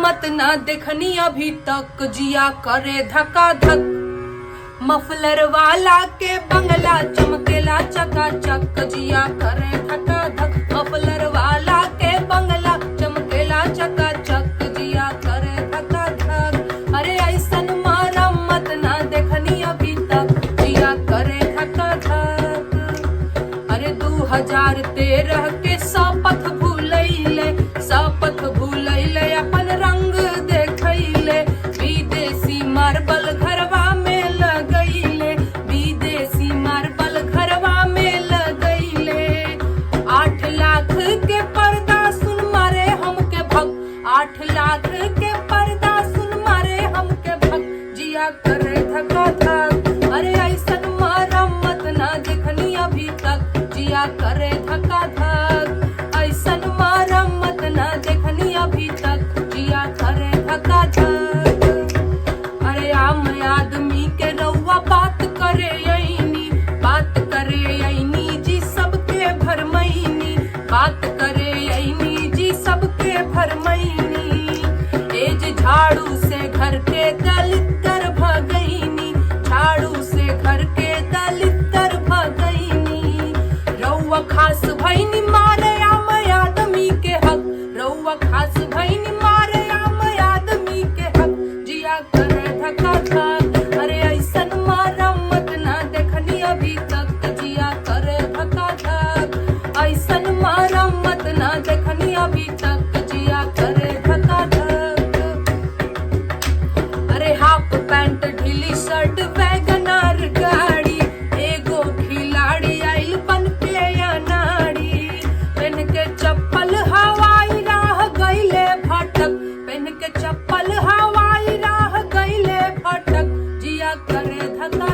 मरम्मत ना देखनी अभी तक, जिया करे धका धक। मफलर वाला के बंगला चमकेला चकाचक, जिया करे धका धक। मफलर वाला के बंगला चमकेला चकाचक, जिया करे धका धक। अरे ऐसन मरम्मत ना देखनी अभी तक, जिया करे धका धक। अरे 2013 के शपथ भूलैले, शपथ भूलैले अपन रंग देखैले। विदेशी मार्बल घरवा में लगैले, विदेशी मार्बल घरवा में लगैले। 8 लाख के पर्दा सुन मारे हमके भग, 8 लाख के पर्दा सुन मारे हमके भग, जिया करे धका धक। अरे ऐसन मरम्मत ना देखनी अभी तक, जिया करे धका धक। ऐसन मरम्मत ना देखनी अभी तक, जिया करे धका धक। अरे आम आदमी के रउआ बात करे यही, बात करे यही जी सबके भरमैनी, बात करे यही जी सबके भरमैनी। एज झाड़ू से घर के दलितर भगैनी, झाड़ू से घर के दलितर भगैनी। रउआ खास भैनी मारे आम आदमी के हक, रउआ खास भैनी मारे आम आदमी के हक, जिया करे धका धक। अरे ऐसन मरम्मत ना देखनी अभी तक, जिया करे धका धक। ऐसन मरम्मत ना देखनी अभी तक, जिया करे धका धक। अरे हाफ पैंट ढीली शर्ट वैगनार गाड़ी, एगो खिलाड़ी आइल बन के अनाड़ी। पेन के चप्पल हवाई राह गईले भटक, पेन के चप्पल हवाई राह गईले भटक, जिया करे धका